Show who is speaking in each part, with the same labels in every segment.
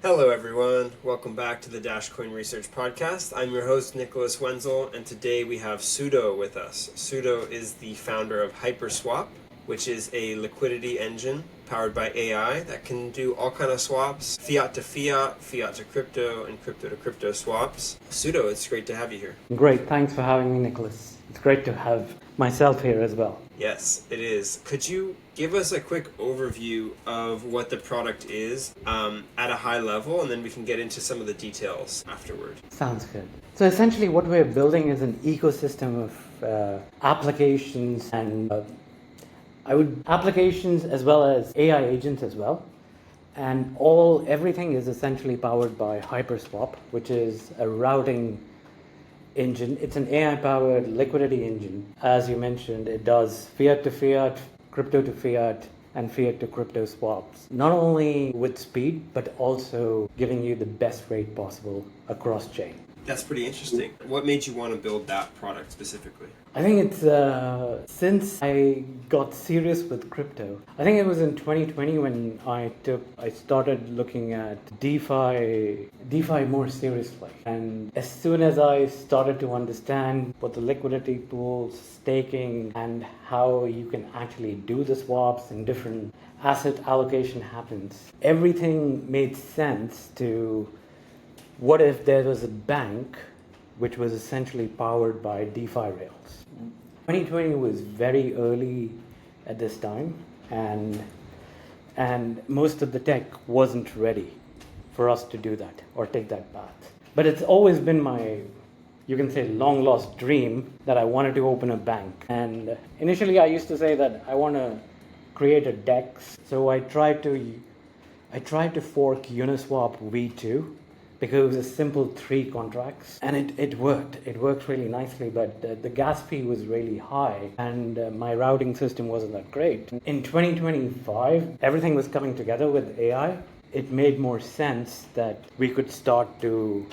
Speaker 1: Hello, everyone. Welcome back to the Dashcoin Research Podcast. I'm your host, Nicholas Wenzel, and today we have Sudo with us. Sudo is the founder of HyperSwap, which is a liquidity engine powered by AI that can do all kind of swaps, fiat to fiat, fiat to crypto, and crypto to crypto swaps. Sudo, it's great to have you here.
Speaker 2: Great, thanks for having me, Nicholas. It's great to have myself here as well.
Speaker 1: Yes, it is. Could you give us a quick overview of what the product is at a high level, and then we can get into some of the details afterward?
Speaker 2: Sounds good. So essentially what we're building is an ecosystem of applications and applications as well as AI agents as well. And everything is essentially powered by HyperSwap, which is a routing engine. It's an AI-powered liquidity engine. As you mentioned, it does fiat to fiat, crypto to fiat, and fiat to crypto swaps. Not only with speed, but also giving you the best rate possible across chain.
Speaker 1: That's pretty interesting. What made you want to build that product specifically?
Speaker 2: I think it's since I got serious with crypto. I think it was in 2020 when I started looking at DeFi more seriously. And as soon as I started to understand what the liquidity pools, staking, and how you can actually do the swaps and different asset allocation happens, everything made sense to what if there was a bank which was essentially powered by DeFi rails. 2020 was very early at this time, and most of the tech wasn't ready for us to do that or take that path. But it's always been my, you can say, long lost dream that I wanted to open a bank. And initially I used to say that I want to create a DEX. So I tried to fork Uniswap V2, because it was a simple 3 contracts, and it worked. It worked really nicely, but the gas fee was really high, and my routing system wasn't that great. In 2025, everything was coming together with AI. It made more sense that we could start to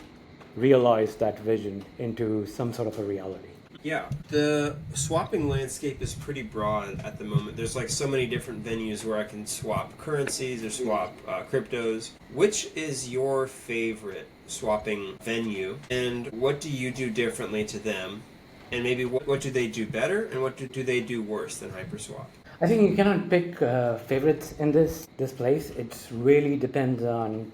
Speaker 2: realize that vision into some sort of a reality.
Speaker 1: Yeah, the swapping landscape is pretty broad at the moment. There's like so many different venues where I can swap currencies or swap cryptos. Which is your favorite swapping venue, and what do you do differently to them? And maybe what do they do better, and what do they do worse than HyperSwap?
Speaker 2: I think you cannot pick favorites in this place. It really depends on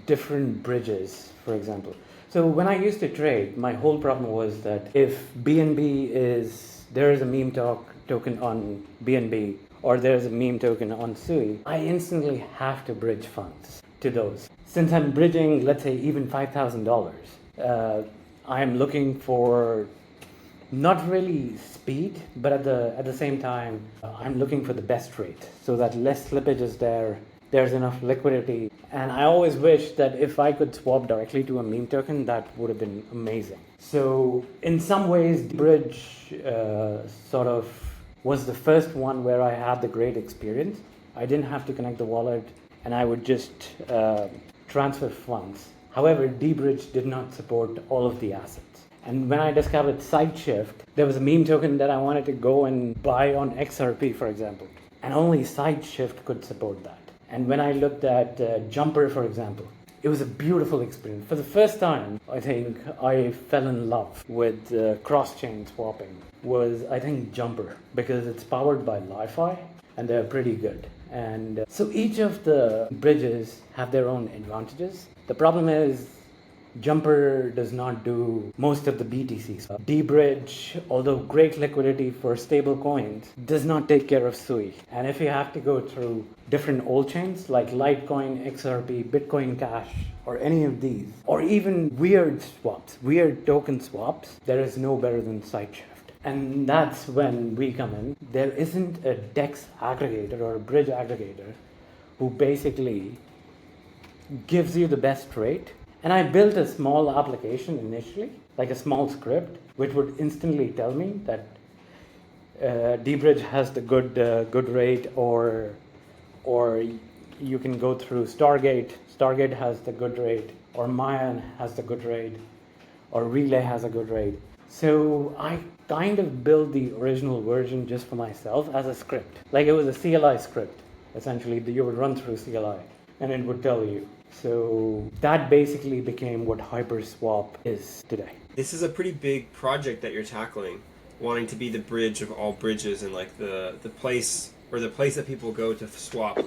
Speaker 2: different bridges, for example. So when I used to trade, my whole problem was that if there is a meme token on BNB, or there's a meme token on SUI, I instantly have to bridge funds to those. Since I'm bridging, let's say even $5,000, I'm looking for not really speed, but at the same time, I'm looking for the best rate so that less slippage is there. There's enough liquidity. And I always wish that if I could swap directly to a meme token, that would have been amazing. So in some ways, Debridge sort of was the first one where I had the great experience. I didn't have to connect the wallet, and I would just transfer funds. However, Debridge did not support all of the assets. And when I discovered SideShift, there was a meme token that I wanted to go and buy on XRP, for example. And only SideShift could support that. And when I looked at Jumper, for example, it was a beautiful experience. For the first time, I think I fell in love with cross-chain swapping was, I think, Jumper, because it's powered by LiFi, and they're pretty good. And so each of the bridges have their own advantages. The problem is Jumper does not do most of the BTCs. Debridge, although great liquidity for stable coins, does not take care of SUI. And if you have to go through different old chains like Litecoin, XRP, Bitcoin Cash, or any of these, or even weird token swaps, there is no better than SideShift. And that's when we come in. There isn't a DEX aggregator or a bridge aggregator who basically gives you the best rate. And I built a small application initially, like a small script, which would instantly tell me that Debridge has the good rate, or you can go through Stargate. Stargate has the good rate, or Mayan has the good rate, or Relay has a good rate. So I kind of built the original version just for myself as a script. Like it was a CLI script, essentially, that you would run through CLI. and it would tell you. So that basically became what HyperSwap is today.
Speaker 1: This is a pretty big project that you're tackling, wanting to be the bridge of all bridges and like the place or the place that people go to swap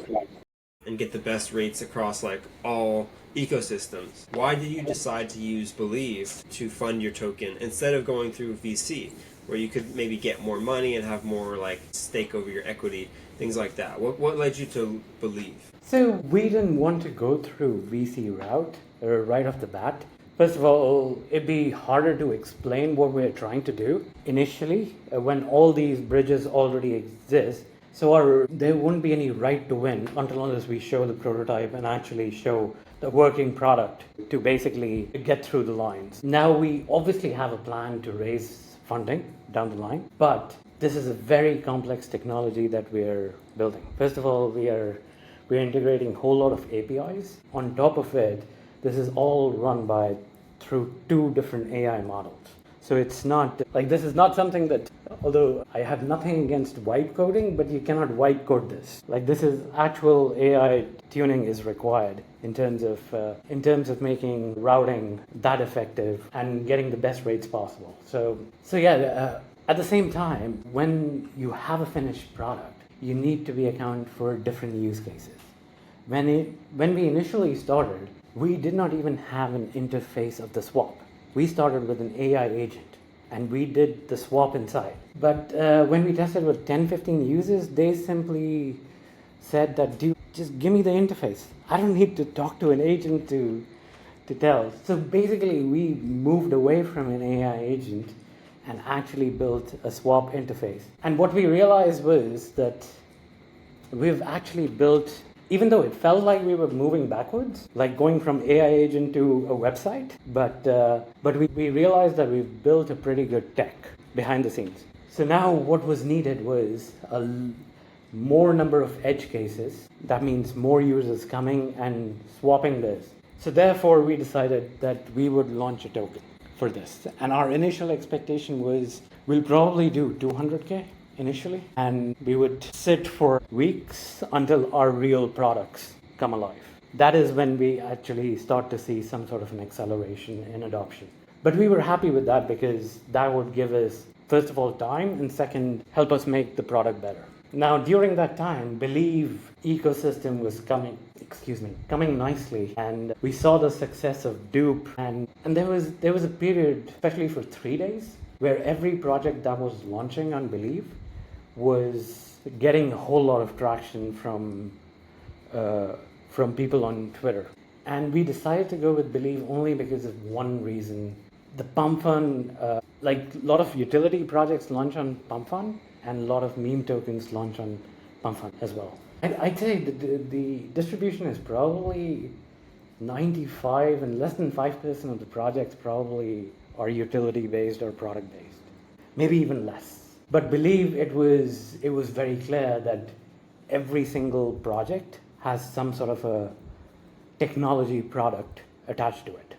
Speaker 1: and get the best rates across like all ecosystems. Why did you decide to use Believe to fund your token instead of going through VC, where you could maybe get more money and have more like stake over your equity, things like that? What led you to Believe?
Speaker 2: So we didn't want to go through VC route right off the bat. First of all, it'd be harder to explain what we're trying to do initially when all these bridges already exist. So there wouldn't be any right to win until unless we show the prototype and actually show the working product to basically get through the lines. Now we obviously have a plan to raise funding down the line, but this is a very complex technology that we're building. First of all, we're integrating a whole lot of APIs. On top of it, this is all run through 2 different AI models. So it's not like this is not something that, although I have nothing against vibe coding, but you cannot vibe code this. Like this is actual AI tuning is required in terms of making routing that effective and getting the best rates possible. So yeah. At the same time, when you have a finished product, you need to be account for different use cases. When we initially started, we did not even have an interface of the swap. We started with an AI agent and we did the swap inside. But when we tested with 10-15 users, they simply said that, dude, just give me the interface. I don't need to talk to an agent to tell. So basically, we moved away from an AI agent and actually built a swap interface. And what we realized was that we've actually built, even though it felt like we were moving backwards, like going from AI agent to a website, but we realized that we've built a pretty good tech behind the scenes. So now what was needed was a more number of edge cases. That means more users coming and swapping this. So therefore, we decided that we would launch a token for this. And our initial expectation was we'll probably do 200K initially, and we would sit for weeks until our real products come alive. That is when we actually start to see some sort of an acceleration in adoption. But we were happy with that because that would give us, first of all, time, and second, help us make the product better. Now, during that time, Believe ecosystem was coming nicely, and we saw the success of Dupe, and there was a period, especially for 3 days, where every project that was launching on Believe was getting a whole lot of traction from people on Twitter. And we decided to go with Believe only because of one reason. The Pump Fund, like a lot of utility projects launch on Pump Fund, and a lot of meme tokens launch on Pump Fund as well. I'd say the distribution is probably 95, and less than 5% of the projects probably are utility based or product based, maybe even less. But Believe it was very clear that every single project has some sort of a technology product attached to it.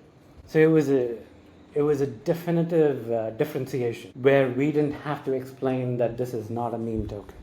Speaker 2: So it was a definitive differentiation where we didn't have to explain that this is not a meme token.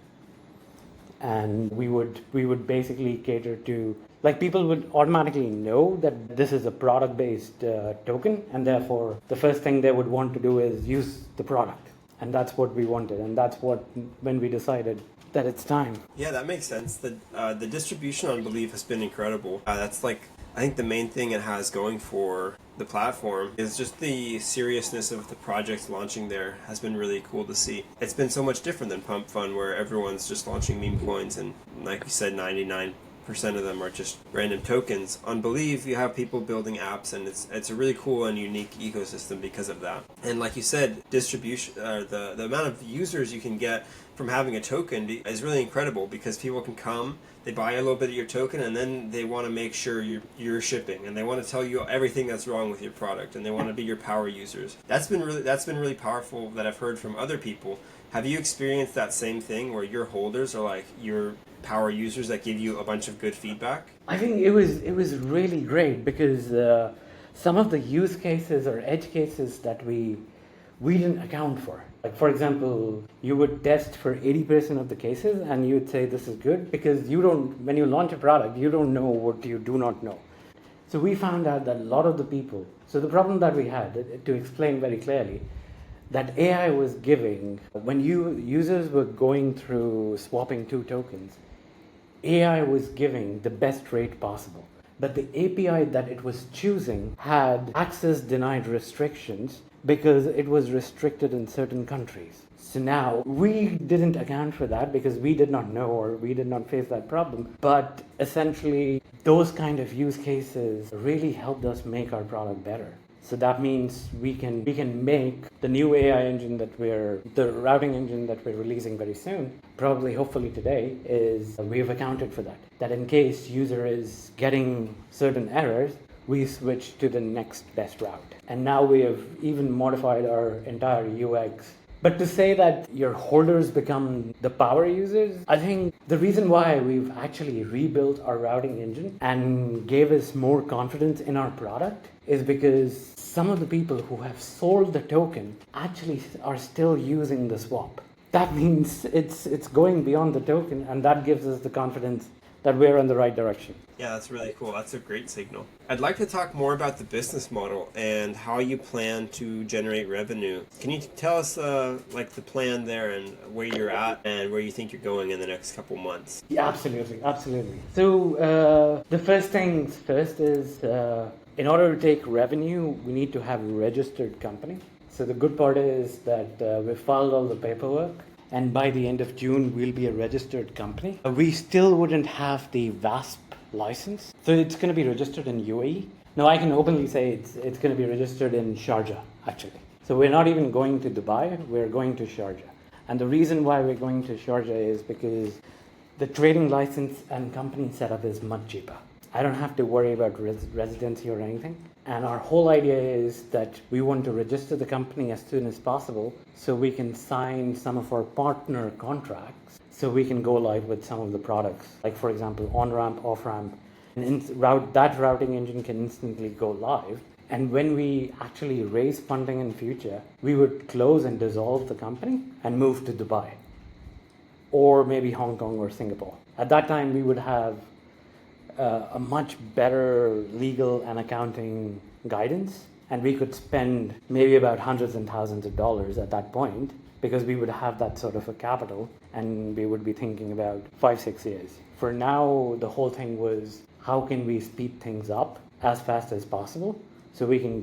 Speaker 2: And we would basically cater to, like, people would automatically know that this is a product-based token, and therefore the first thing they would want to do is use the product. And that's what we wanted, and that's when we decided that it's time.
Speaker 1: Yeah, that makes sense. The distribution on Believe has been incredible. That's like, I think the main thing it has going for the platform is just the seriousness of the projects launching there has been really cool to see. It's been so much different than Pump Fund, where everyone's just launching meme coins, and like you said, 99% of them are just random tokens. On Believe, you have people building apps, and it's a really cool and unique ecosystem because of that. And like you said, distribution, the amount of users you can get from having a token is really incredible, because people can come, they buy a little bit of your token, and then they want to make sure you're shipping, and they want to tell you everything that's wrong with your product, and they want to be your power users. That's been really powerful that I've heard from other people. Have you experienced that same thing where your holders are like your power users that give you a bunch of good feedback?
Speaker 2: I think it was really great because some of the use cases or edge cases that we didn't account for. Like for example, you would test for 80% of the cases and you would say this is good because when you launch a product, you don't know what you do not know. So we found out that a lot of the people, so the problem that we had, to explain very clearly, that AI was giving, when users were going through swapping two tokens, AI was giving the best rate possible. But the API that it was choosing had access denied restrictions because it was restricted in certain countries. So now we didn't account for that because we did not know or we did not face that problem. But essentially, those kind of use cases really helped us make our product better. So that means we can make the new AI engine the routing engine that we're releasing very soon, probably hopefully today, is we've accounted for that. That in case user is getting certain errors, we switch to the next best route. And now we have even modified our entire UX. But to say that your holders become the power users, I think the reason why we've actually rebuilt our routing engine and gave us more confidence in our product is because some of the people who have sold the token actually are still using the swap. That means it's going beyond the token, and that gives us the confidence that we're in the right direction.
Speaker 1: Yeah, that's really cool. That's a great signal. I'd like to talk more about the business model and how you plan to generate revenue. Can you tell us like the plan there and where you're at and where you think you're going in the next couple months?
Speaker 2: Yeah, absolutely. So the first things first is in order to take revenue, we need to have a registered company. So the good part is that we filed all the paperwork, and by the end of June, we'll be a registered company. We still wouldn't have the VASP license, so it's going to be registered in UAE. Now, I can openly say it's going to be registered in Sharjah, actually. So we're not even going to Dubai, we're going to Sharjah. And the reason why we're going to Sharjah is because the trading license and company setup is much cheaper. I don't have to worry about residency or anything. And our whole idea is that we want to register the company as soon as possible so we can sign some of our partner contracts so we can go live with some of the products. Like for example, on-ramp, off-ramp, and that routing engine can instantly go live. And when we actually raise funding in future, we would close and dissolve the company and move to Dubai or maybe Hong Kong or Singapore. At that time, we would have a much better legal and accounting guidance, and we could spend maybe about hundreds and thousands of dollars at that point because we would have that sort of a capital and we would be thinking about 5-6 years. For now, the whole thing was how can we speed things up as fast as possible so we can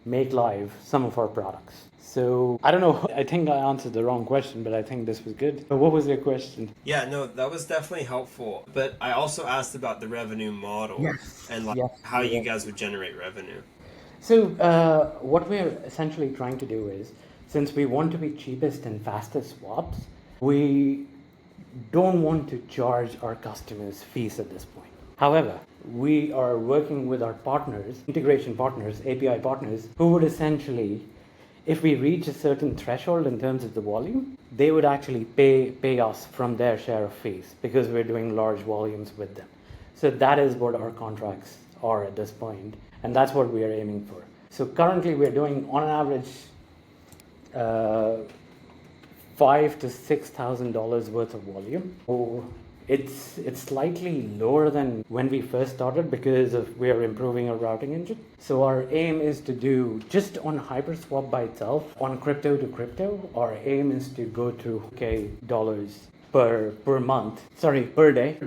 Speaker 2: make live some of our products. So I don't know, I think I answered the wrong question, but I think this was good. But what was your question?
Speaker 1: Yeah, no, that was definitely helpful. But I also asked about the revenue model and like how you guys would generate revenue.
Speaker 2: So what we're essentially trying to do is, since we want to be cheapest and fastest swaps, we don't want to charge our customers fees at this point. However, we are working with our partners, integration partners, API partners, who would essentially, if we reach a certain threshold in terms of the volume, they would actually pay us from their share of fees because we're doing large volumes with them. So that is what our contracts are at this point, and that's what we are aiming for. So currently we're doing on average $5,000 to $6,000 worth of volume. So it's slightly lower than when we first started because we are improving our routing engine. So our aim is to do just on HyperSwap by itself, on crypto to crypto, our aim is to go to dollars per day,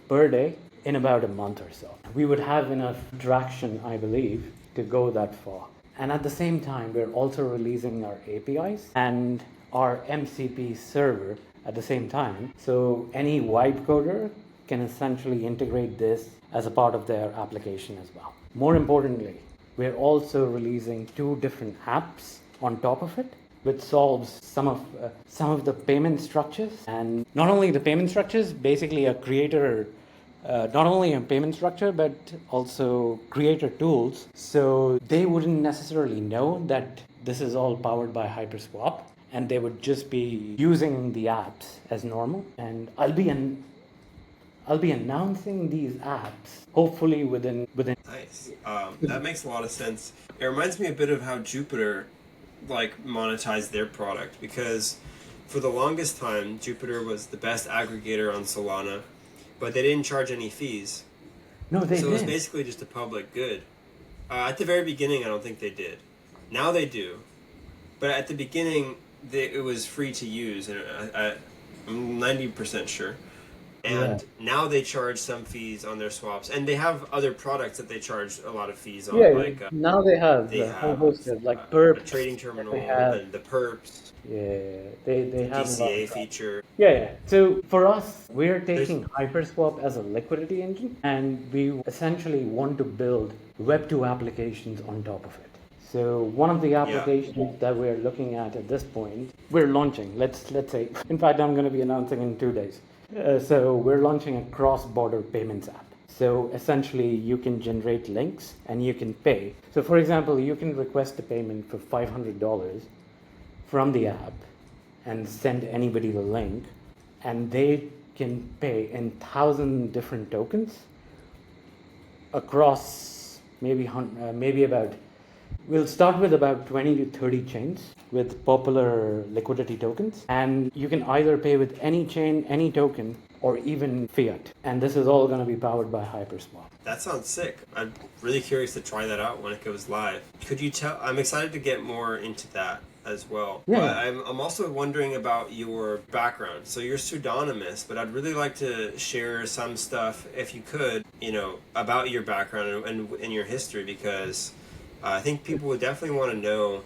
Speaker 2: per day in about a month or so. We would have enough traction, I believe, to go that far. And at the same time, we're also releasing our APIs and our MCP server at the same time. So any vibe coder can essentially integrate this as a part of their application as well. More importantly, we're also releasing 2 different apps on top of it, which solves some of the payment structures. And not only the payment structures, basically a creator, not only a payment structure, but also creator tools. So they wouldn't necessarily know that this is all powered by HyperSwap, and they would just be using the apps as normal. And I'll be announcing these apps hopefully within.
Speaker 1: Nice. That makes a lot of sense. It reminds me a bit of how Jupiter like monetize their product, because for the longest time Jupiter was the best aggregator on Solana, but they didn't charge any fees.
Speaker 2: No, they
Speaker 1: So it was
Speaker 2: did.
Speaker 1: basically just a public good. At the very beginning, I don't think they did. Now they do, but at the beginning, it was free to use, and I'm 90% sure.
Speaker 2: Yeah.
Speaker 1: And now they charge some fees on their swaps, and they have other products that they charge a lot of fees
Speaker 2: Yeah,
Speaker 1: on, like
Speaker 2: now they have
Speaker 1: they
Speaker 2: a whole
Speaker 1: have
Speaker 2: host of like
Speaker 1: a
Speaker 2: perps.
Speaker 1: trading
Speaker 2: They
Speaker 1: terminal
Speaker 2: have,
Speaker 1: and the perps,
Speaker 2: yeah,
Speaker 1: the
Speaker 2: they have a lot of
Speaker 1: DCA
Speaker 2: stuff.
Speaker 1: feature.
Speaker 2: Yeah, yeah. So for us, we're
Speaker 1: There's
Speaker 2: taking HyperSwap as a liquidity engine, and we essentially want to build Web2 applications on top of it. So one of the
Speaker 1: yeah.
Speaker 2: applications that we're looking at this point, we're launching. Let's say, in fact, I'm going to be announcing in 2 days. So we're launching a cross-border payments app. So essentially, you can generate links and you can pay. So for example, you can request a payment for $500 from the app and send anybody the link, and they can pay in 1,000 different tokens across maybe about, we'll start with about 20 to 30 chains with popular liquidity tokens, and you can either pay with any chain, any token, or even fiat, and this is all going to be powered by HyperSwap.
Speaker 1: That sounds sick. I'm really curious to try that out when it goes live. Could you tell? I'm excited to get more into that as well.
Speaker 2: Yeah.
Speaker 1: But I'm also wondering about your background. So you're pseudonymous, but I'd really like to share some stuff, if you could, about your background and your history, because I think people would definitely want to know,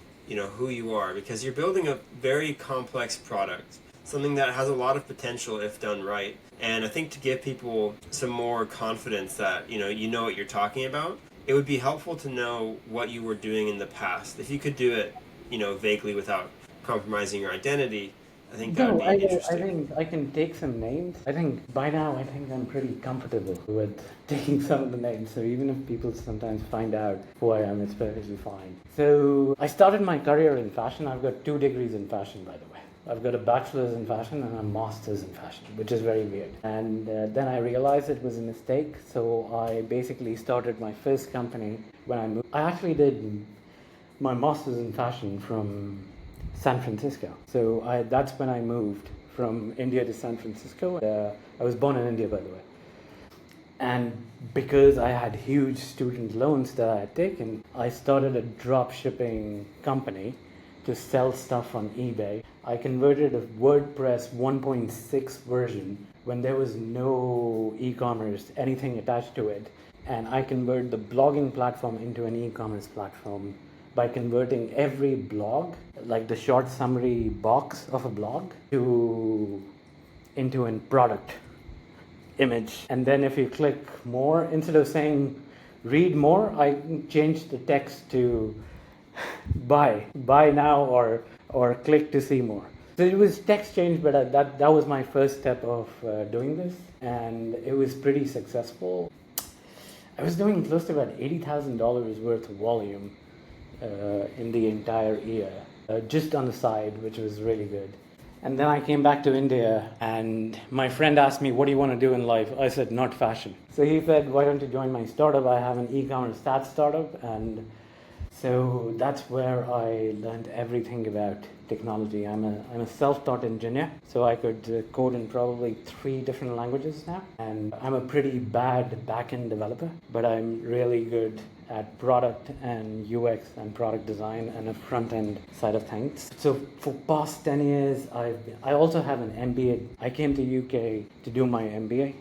Speaker 1: who you are, because you're building a very complex product, something that has a lot of potential if done right. And I think to give people some more confidence that, you know what you're talking about, it would be helpful to know what you were doing in the past. If you could do it, vaguely without compromising your identity, I think that would
Speaker 2: No,
Speaker 1: be
Speaker 2: I
Speaker 1: interesting.
Speaker 2: think I can take some names. I think by now I'm pretty comfortable with taking some of the names. So even if people sometimes find out who I am, it's perfectly fine. So I started my career in fashion. I've got 2 degrees in fashion, by the way. I've got a bachelor's in fashion and a master's in fashion, which is very weird. And then I realized it was a mistake. So I basically started my first company when I moved. I actually did my master's in fashion from San Francisco. So that's when I moved from India to San Francisco. I was born in India, by the way. And because I had huge student loans that I had taken, I started a dropshipping company to sell stuff on eBay. I converted a WordPress 1.6 version when there was no e-commerce, anything attached to it. And I converted the blogging platform into an e-commerce platform by converting every blog, like the short summary box of a blog, into a product image. And then if you click more, instead of saying read more, I changed the text to buy now, or click to see more. So it was text change, but that was my first step of doing this, and it was pretty successful. I was doing close to about $80,000 worth of volume in the entire year, just on the side, which was really good. And then I came back to India, and my friend asked me, what do you want to do in life? I said, not fashion. So he said, why don't you join my startup? I have an e-commerce stats startup. And so that's where I learned everything about technology. I'm a self-taught engineer, so I could code in probably 3 different languages now. And I'm a pretty bad back-end developer, but I'm really good at product and UX and product design and the front-end side of things. So for past 10 years, I also have an MBA. I came to UK to do my MBA,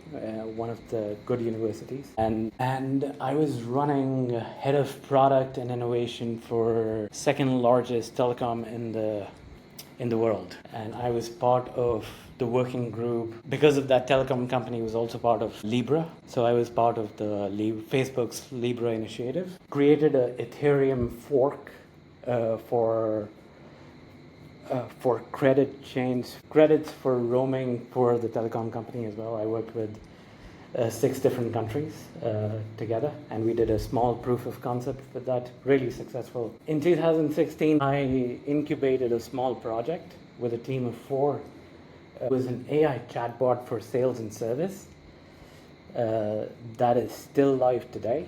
Speaker 2: one of the good universities, and I was running head of product and innovation for second largest telecom in the world, and I was part of the working group. Because of that, telecom company was also part of Libra, so I was part of the Facebook's Libra initiative. Created a Ethereum fork for credit chains, credits for roaming for the telecom company as well. I worked with 6 different countries together, and we did a small proof of concept with that, really successful. In 2016, I incubated a small project with a team of 4. It was an AI chatbot for sales and service that is still live today.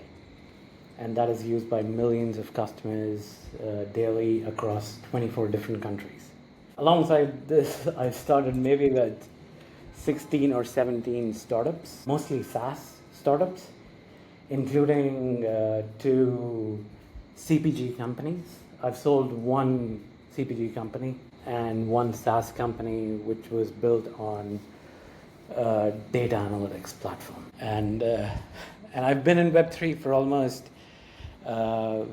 Speaker 2: and that is used by millions of customers daily across 24 different countries. Alongside this, I've started maybe about 16 or 17 startups, mostly SaaS startups, including 2 CPG companies. I've sold 1 CPG company and 1 SaaS company, which was built on data analytics platform. And I've been in Web3 for almost 8,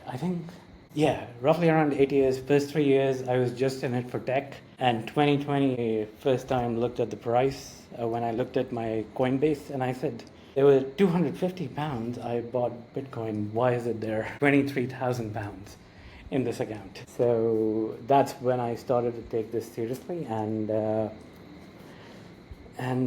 Speaker 2: I think, roughly around 8 years. First 3 years, I was just in it for tech. And 2020, first time looked at the price when I looked at my Coinbase, and I said, there were 250 pounds. I bought Bitcoin. Why is it there? 23,000 pounds in this account. So that's when I started to take this seriously, and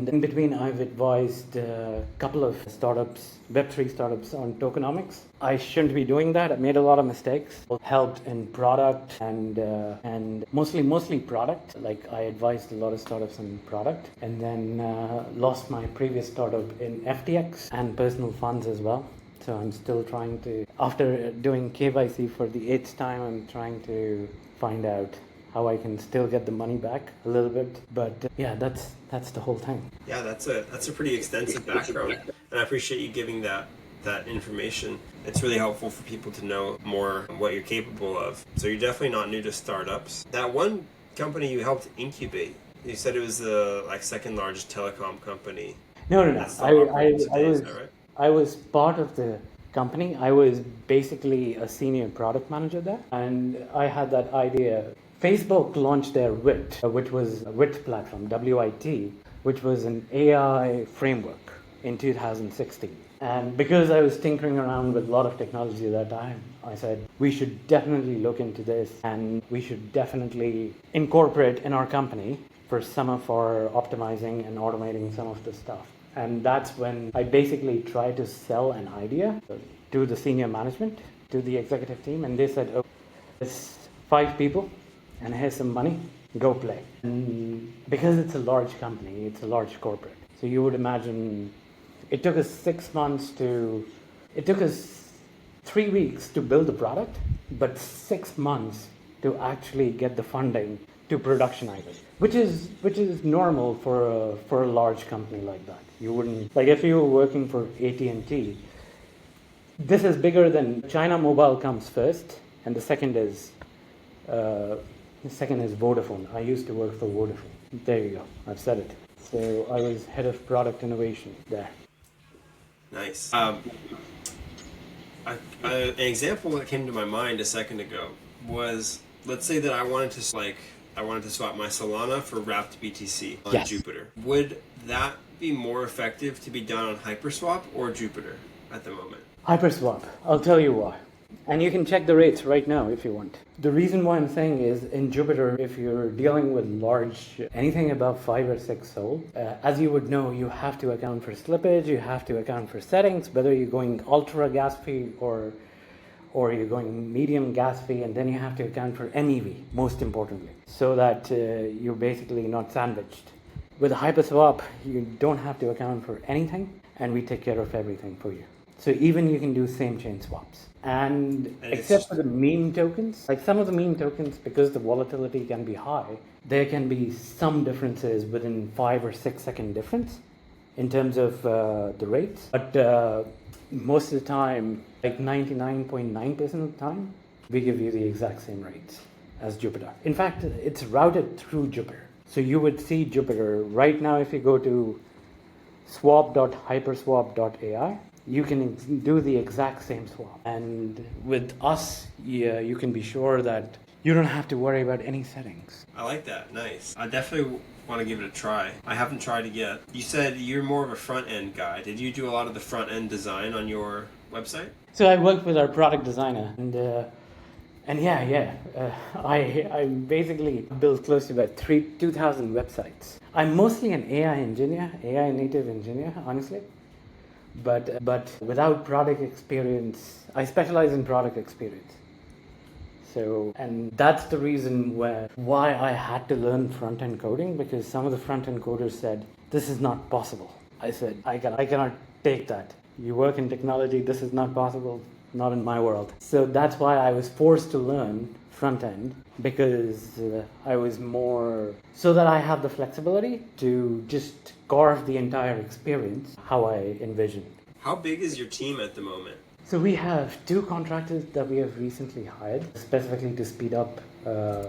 Speaker 2: in between, I've advised a couple of startups, Web3 startups, on tokenomics. I shouldn't be doing that. I made a lot of mistakes. Helped in product and mostly product. Like I advised a lot of startups on product, and then lost my previous startup in FTX and personal funds as well. So I'm still trying to, after doing KYC for the 8th time, I'm trying to find out how I can still get the money back a little bit. But that's the whole thing.
Speaker 1: Yeah, that's a pretty extensive background, and I appreciate you giving that information. It's really helpful for people to know more what you're capable of. So you're definitely not new to startups. That one company you helped incubate, you said it was the second largest telecom company.
Speaker 2: No.
Speaker 1: Right?
Speaker 2: I was part of the company. I was basically a senior product manager there, and I had that idea. Facebook launched their WIT, which was a WIT platform, WIT, which was an AI framework in 2016. And because I was tinkering around with a lot of technology at that time, I said, we should definitely look into this, and we should definitely incorporate in our company for some of our optimizing and automating some of the stuff. And that's when I basically tried to sell an idea to the senior management, to the executive team, and they said, oh, there's 5 people, and here's some money, go play. And because it's a large company, it's a large corporate. So you would imagine it took us 3 weeks to build the product, but 6 months to actually get the funding to productionize it, which is normal for a large company like that. You wouldn't, like if you were working for AT&T, this is bigger than China Mobile comes first, and the second is Vodafone. I used to work for Vodafone. There you go. I've said it. So I was head of product innovation there.
Speaker 1: Nice. An example that came to my mind a second ago was, let's say that I wanted to swap my Solana for wrapped BTC on Jupiter. Would that be more effective to be done on HyperSwap or Jupiter at the moment?
Speaker 2: HyperSwap. I'll tell you why. And you can check the rates right now if you want. The reason why I'm saying is in Jupiter, if you're dealing with large, anything above 5 or 6 SOL, as you would know, you have to account for slippage, you have to account for settings, whether you're going ultra gas fee or you're going medium gas fee, and then you have to account for MEV, most importantly, so that you're basically not sandwiched. With HyperSwap, you don't have to account for anything, and we take care of everything for you. So even you can do same chain swaps. And except for the meme tokens, like some of the meme tokens, because the volatility can be high, there can be some differences within 5 or 6 second difference in terms of the rates. But most of the time, like 99.9% of the time, we give you the exact same rates as Jupiter. In fact, it's routed through Jupiter. So you would see Jupiter right now if you go to swap.hyperswap.ai, you can do the exact same swap. And with us, you can be sure that you don't have to worry about any settings.
Speaker 1: I like that. Nice. I definitely want to give it a try. I haven't tried it yet. You said you're more of a front-end guy. Did you do a lot of the front-end design on your website?
Speaker 2: So I worked with our product designer, and I basically built close to about 2,000 websites. I'm mostly an AI native engineer, honestly. But without product experience, I specialize in product experience. So, and that's the reason why I had to learn front-end coding, because some of the front-end coders said, this is not possible. I said, I cannot take that. you work in technology, this is not possible, not in my world. So that's why I was forced to learn front end, because I was more, so that I have the flexibility to just carve the entire experience how I envisioned.
Speaker 1: How big is your team at the moment?
Speaker 2: So we have 2 contractors that we have recently hired, specifically to speed up our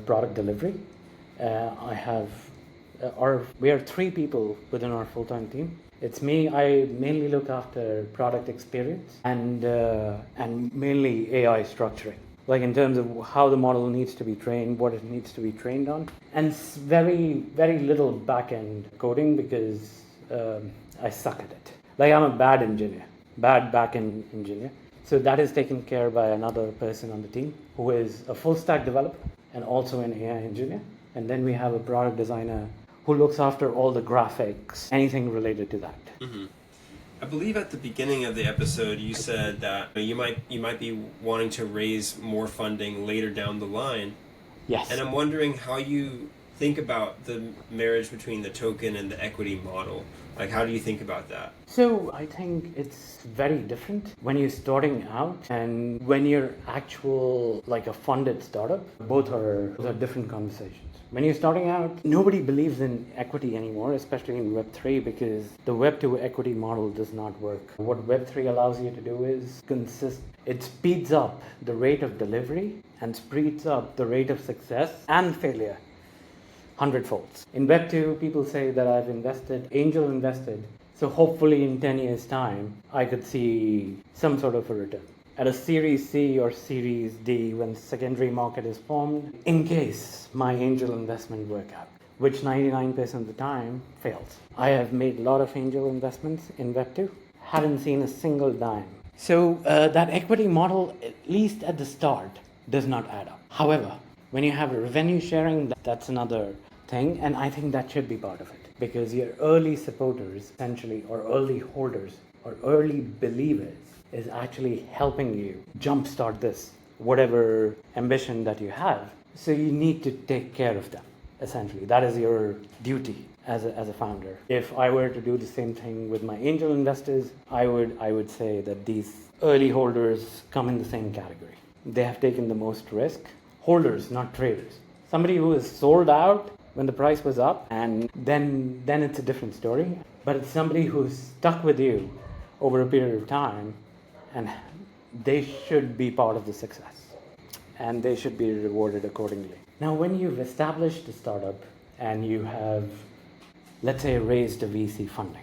Speaker 2: product delivery. We are 3 people within our full-time team. It's me. I mainly look after product experience and mainly AI structuring, like in terms of how the model needs to be trained, what it needs to be trained on, and very, very little back-end coding, because I suck at it. Like, I'm a bad back-end engineer. So that is taken care by another person on the team who is a full-stack developer and also an AI engineer. And then we have a product designer who looks after all the graphics, anything related to that.
Speaker 1: Mm-hmm. I believe at the beginning of the episode you said that you might be wanting to raise more funding later down the line.
Speaker 2: Yes.
Speaker 1: And I'm wondering how you think about the marriage between the token and the equity model. Like, how do you think about that?
Speaker 2: So I think it's very different when you're starting out and when you're like a funded startup. Both are different conversations. When you're starting out, nobody believes in equity anymore, especially in Web3, because the Web2 equity model does not work. What Web3 allows you to do is it speeds up the rate of delivery and speeds up the rate of success and failure 100-folds. In Web2, people say that I've angel invested, so hopefully in 10 years' time, I could see some sort of a return. At a Series C or Series D, when the secondary market is formed, in case my angel investment work out, which 99% of the time fails. I have made a lot of angel investments in Web2, haven't seen a single dime. So that equity model, at least at the start, does not add up. However, when you have a revenue sharing, that's another thing, and I think that should be part of it, because your early supporters, essentially, or early holders, or early believers, is actually helping you jumpstart this, whatever ambition that you have. So you need to take care of them, essentially. That is your duty as a founder. If I were to do the same thing with my angel investors, I would say that these early holders come in the same category. They have taken the most risk. Holders, not traders. Somebody who is sold out when the price was up, and then it's a different story. But it's somebody who's stuck with you over a period of time, and they should be part of the success, and they should be rewarded accordingly. Now, when you've established a startup and you have, let's say, raised a VC funding,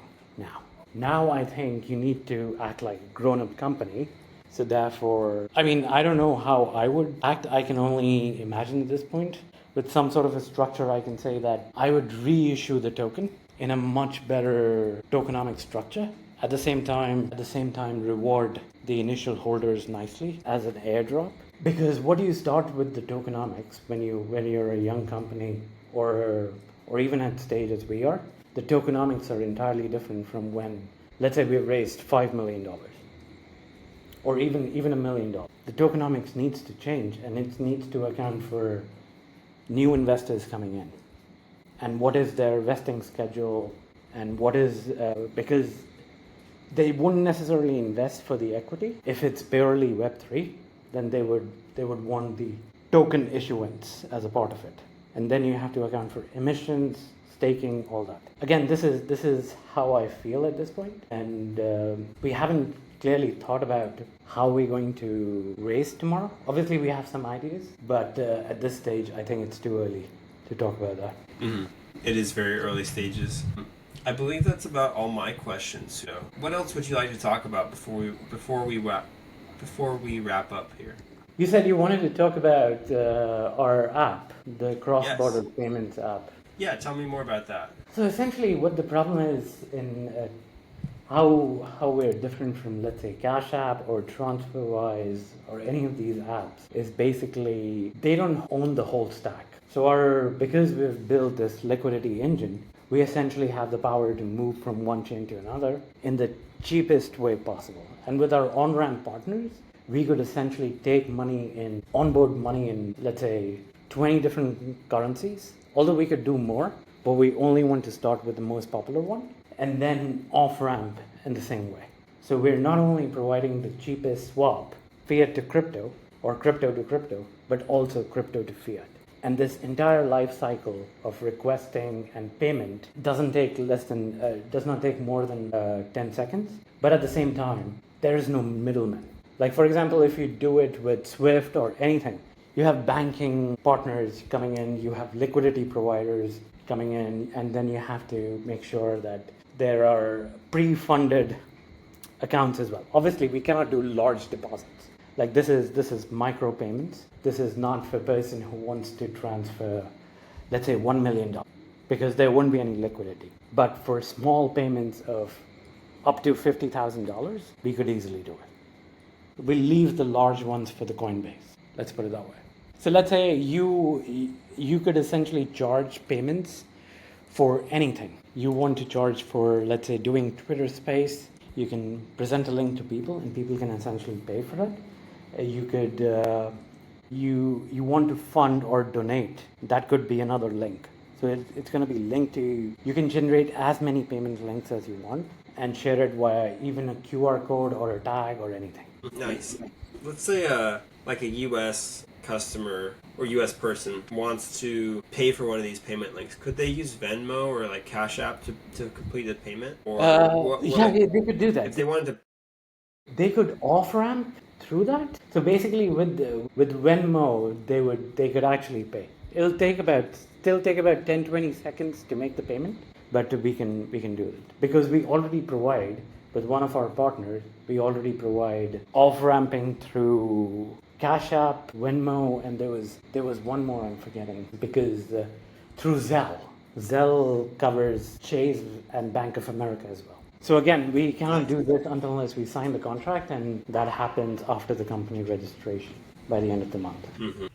Speaker 2: now I think you need to act like a grown-up company. So therefore, I don't know how I would act. I can only imagine at this point. With some sort of a structure, I can say that I would reissue the token in a much better tokenomic structure. At the same time, reward the initial holders nicely as an airdrop. Because what do you start with the tokenomics when you're a young company or even at stage as we are? The tokenomics are entirely different from when, let's say, we've raised $5 million. Or even $1 million. The tokenomics needs to change, and it needs to account for new investors coming in. And what is their vesting schedule, and what is, because they wouldn't necessarily invest for the equity. If it's purely Web3, then they would want the token issuance as a part of it. And then you have to account for emissions, staking, all that. Again, this is how I feel at this point, and we haven't clearly thought about how we're going to raise tomorrow. Obviously, we have some ideas, but at this stage, I think it's too early to talk about that.
Speaker 1: Mm-hmm. It is very early stages. I believe that's about all my questions. So, what else would you like to talk about before we wrap up here?
Speaker 2: You said you wanted to talk about our app, the cross-border payments app.
Speaker 1: Yeah, tell me more about that.
Speaker 2: So essentially, what the problem is in how we're different from, let's say, Cash App or TransferWise or any of these apps is basically they don't own the whole stack. So because we've built this liquidity engine, we essentially have the power to move from one chain to another in the cheapest way possible. And with our on-ramp partners, we could essentially take onboard money in, let's say, 20 different currencies. Although we could do more, but we only want to start with the most popular one, and then off-ramp in the same way. So we're not only providing the cheapest swap, fiat to crypto or crypto to crypto, but also crypto to fiat. And this entire life cycle of requesting and payment does not take more than 10 seconds. But at the same time, there is no middleman. Like for example, if you do it with Swift or anything, you have banking partners coming in, you have liquidity providers coming in, and then you have to make sure that there are pre-funded accounts as well. Obviously, we cannot do large deposits. Like this is micro payments. This is not for a person who wants to transfer, let's say $1 million, because there won't be any liquidity. But for small payments of up to $50,000, we could easily do it. We leave the large ones for the Coinbase. Let's put it that way. So let's say you could essentially charge payments for anything. You want to charge for, let's say, doing Twitter Space. You can present a link to people, and people can essentially pay for it. You could, you want to fund or donate. That could be another link. So it's going to be linked to. You can generate as many payment links as you want and share it via even a QR code or a tag or anything.
Speaker 1: Nice. Let's say like a U.S. customer or U.S. person wants to pay for one of these payment links. Could they use Venmo or like Cash App to complete the payment? Or
Speaker 2: they could do that.
Speaker 1: If they wanted to,
Speaker 2: they could off ramp through that. So basically, with Venmo, they could actually pay. It'll take about 10-20 seconds to make the payment, but we can do it because we already provide. With one of our partners, we already provide off-ramping through Cash App, Venmo, and there was one more I'm forgetting because through Zelle. Zelle covers Chase and Bank of America as well. So again, we cannot do this unless we sign the contract, and that happens after the company registration by the end of the month. Mm-hmm.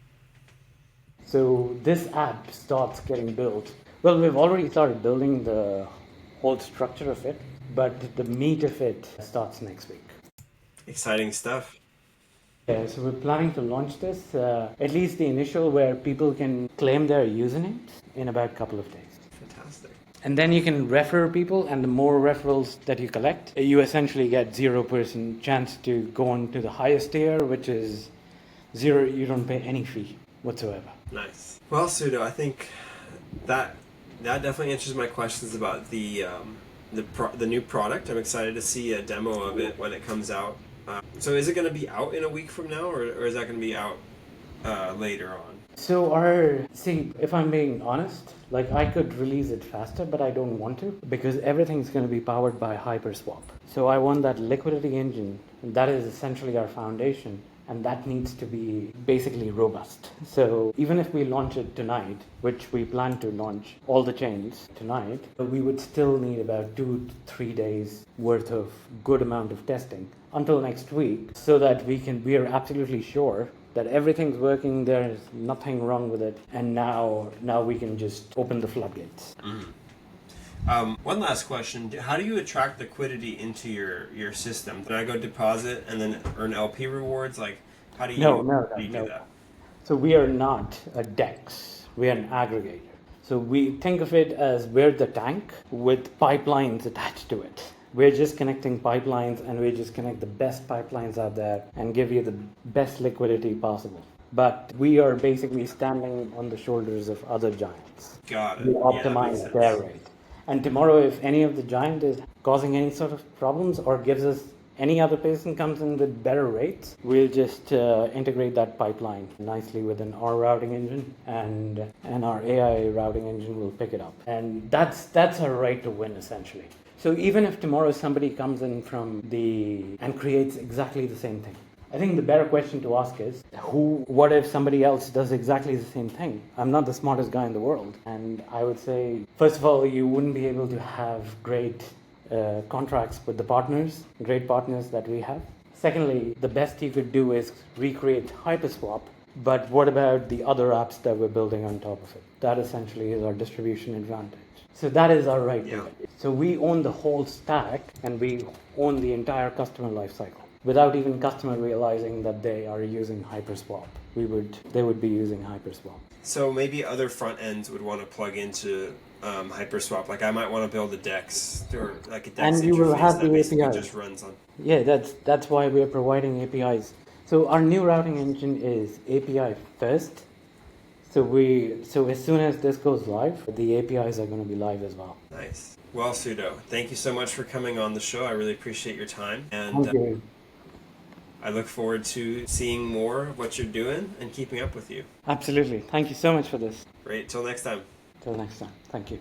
Speaker 2: So this app starts getting built. Well, we've already started building the whole structure of it, but the meat of it starts next week.
Speaker 1: Exciting stuff.
Speaker 2: Yeah, so we're planning to launch this, at least the initial, where people can claim their usernames in about a couple of days.
Speaker 1: Fantastic.
Speaker 2: And then you can refer people, and the more referrals that you collect, you essentially get 0% chance to go on to the highest tier, which is 0. You don't pay any fee whatsoever.
Speaker 1: Nice. Well, Sudo, I think that definitely answers my questions about the new product. I'm excited to see a demo of it when it comes out. So is it going to be out in a week from now, or is that going to be out later on?
Speaker 2: So if I'm being honest, like I could release it faster, but I don't want to because everything's going to be powered by HyperSwap. So I want that liquidity engine, and that is essentially our foundation. And that needs to be basically robust. So even if we launch it tonight, which we plan to launch all the chains tonight, we would still need about 2 to 3 days worth of good amount of testing until next week, so that we are absolutely sure that everything's working, there is nothing wrong with it, and now we can just open the floodgates.
Speaker 1: Mm-hmm. One last question. How do you attract liquidity into your system? Did I go deposit and then earn LP rewards? Like, how do you do that?
Speaker 2: So we are not a DEX. We are an aggregator. So we think of it as we're the tank with pipelines attached to it. We're just connecting pipelines, and we just connect the best pipelines out there and give you the best liquidity possible. But we are basically standing on the shoulders of other giants.
Speaker 1: Got it.
Speaker 2: We optimize their rate. And tomorrow, if any of the giant is causing any sort of problems or gives us any other person comes in with better rates, we'll just integrate that pipeline nicely within our routing engine, and our AI routing engine will pick it up. And that's our right to win, essentially. So even if tomorrow somebody comes in and creates exactly the same thing, I think the better question to ask is, what if somebody else does exactly the same thing? I'm not the smartest guy in the world. And I would say, first of all, you wouldn't be able to have great contracts with the great partners that we have. Secondly, the best you could do is recreate HyperSwap. But what about the other apps that we're building on top of it? That essentially is our distribution advantage. So that is our right to it. So we own the whole stack, and we own the entire customer lifecycle, without even customer realizing that they are using HyperSwap. they would be using HyperSwap.
Speaker 1: So maybe other front ends would want to plug into HyperSwap. Like I might want to build a DEX or like a DEX
Speaker 2: And you will
Speaker 1: interface
Speaker 2: have
Speaker 1: that
Speaker 2: the
Speaker 1: basically
Speaker 2: APIs.
Speaker 1: just runs on.
Speaker 2: Yeah, that's why we are providing APIs. So our new routing engine is API first. So as soon as this goes live, the APIs are going to be live as well.
Speaker 1: Nice. Well, Sudo, thank you so much for coming on the show. I really appreciate your time, and
Speaker 2: Thank you.
Speaker 1: I look forward to seeing more of what you're doing and keeping up with you.
Speaker 2: Absolutely. Thank you so much for this.
Speaker 1: Great. Till next time.
Speaker 2: Till next time. Thank you.